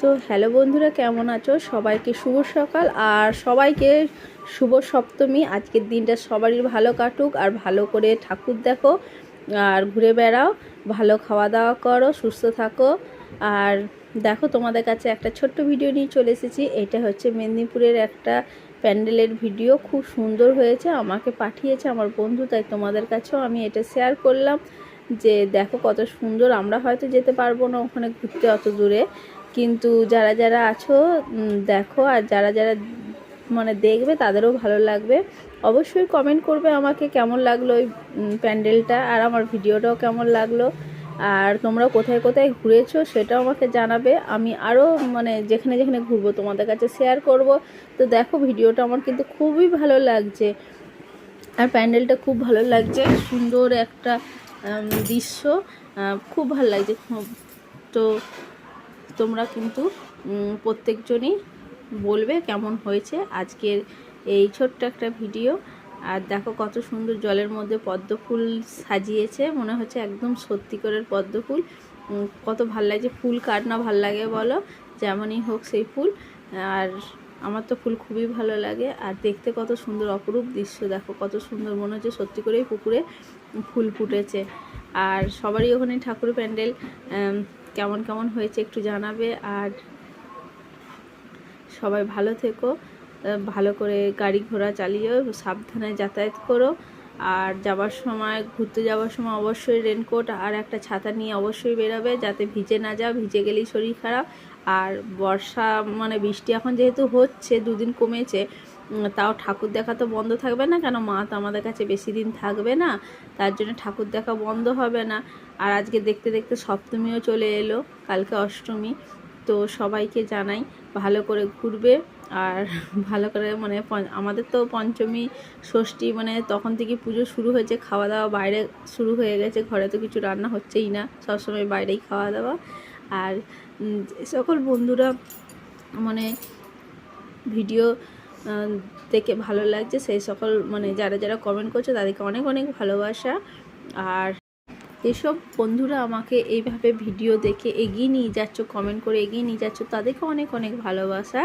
তো হ্যালো বন্ধুরা, কেমন আছো? সবাইকে শুভ সকাল আর সবাইকে শুভ সপ্তমী। আজকের দিনটা সবারই ভালো কাটুক আর ভালো করে ঠাকুর দেখো আর ঘুরে বেড়াও, ভালো খাওয়া দাওয়া করো, সুস্থ থাকো। আর দেখো, তোমাদের কাছে একটা ছোট্ট ভিডিও নিয়ে চলে এসেছি। এটা হচ্ছে মেদিনীপুরের একটা প্যান্ডেলের ভিডিও, খুব সুন্দর হয়েছে, আমাকে পাঠিয়েছে আমার বন্ধু, তাই তোমাদের কাছেও আমি এটা শেয়ার করলাম যে দেখো কত সুন্দর। আমরা হয়তো যেতে পারবো না ওখানে ঘুরতে অত দূরে, কিন্তু যারা যারা আছো দেখো, আর যারা যারা মানে দেখবে তাদেরও ভালো লাগবে। অবশ্যই কমেন্ট করবে আমাকে কেমন লাগলো ওই প্যান্ডেলটা, আর আমার ভিডিওটাও কেমন লাগলো, আর তোমরা কোথায় কোথায় ঘুরেছো সেটাও আমাকে জানাবে। আমি আরও মানে যেখানে যেখানে ঘুরবো তোমাদের কাছে শেয়ার করব। তো দেখো, ভিডিওটা আমার কিন্তু খুবই ভালো লাগছে আর প্যান্ডেলটা খুব ভালো লাগছে, সুন্দর একটা দৃশ্য, খুব ভালো লাগছে। তো তোমরা কিন্তু প্রত্যেকজনই বলবে কেমন হয়েছে আজকের এই ছোট্ট একটা ভিডিও। আর দেখো কত সুন্দর জলের মধ্যে পদ্ম ফুল সাজিয়েছে, মনে হচ্ছে একদম সত্যিকারের পদ্ম ফুল। কত ভাল লাগছে। ফুল কার না ভাল লাগে বলো, যেমনই হোক সেই ফুল। আর আমার তো ফুল খুবই ভালো লাগে, আর দেখতে কত সুন্দর অপরূপ দৃশ্য। দেখো কত সুন্দর, মনে হচ্ছে সত্যি করেই পুকুরে ফুল ফুটেছে। আর সবারই ওখানে ঠাকুর প্যান্ডেল কেমন কেমন হয়েছে একটু জানাবে। আর সবাই ভালো থেকো, ভালো করে গাড়ি ঘোড়া চালিয়েও সাবধানে যাতায়াত করো। আর যাওয়ার সময়, ঘুরতে যাওয়ার সময় অবশ্যই রেনকোট আর একটা ছাতা নিয়ে অবশ্যই বেরোবে, যাতে ভিজে না যাও, ভিজে গেলেই শরীর খারাপ। আর বর্ষা মানে বৃষ্টি এখন যেহেতু হচ্ছে, দুদিন কমেছে, তাও ঠাকুর দেখা তো বন্ধ থাকবে না কেন, মা তো আমাদের কাছে বেশি দিন থাকবে না, তার জন্য ঠাকুর দেখা বন্ধ হবে না। আর আজকে দেখতে দেখতে সপ্তমীও চলে এলো, কালকে অষ্টমী। তো সবাইকে জানাই ভালো করে ঘুরবে আর ভালো করে মানে আমাদের তো পঞ্চমী ষষ্ঠী মানে তখন থেকে পুজো শুরু হয়েছে, খাওয়া দাওয়া বাইরে শুরু হয়ে গেছে, ঘরে তো কিছু রান্না হচ্ছেই না, সবসময় বাইরেই খাওয়া দাওয়া। আর সকল বন্ধুরা মানে ভিডিও দেখে ভালো লাগছে, সেই সকল মানে যারা যারা কমেন্ট করছে তাদেরকে অনেক অনেক ভালোবাসা। আর এসব বন্ধুরা আমাকে এইভাবে ভিডিও দেখে এগিয়ে নিয়ে যাচ্ছ, কমেন্ট করে এগিয়ে নিয়ে যাচ্ছ, তাদেরকে অনেক অনেক ভালোবাসা।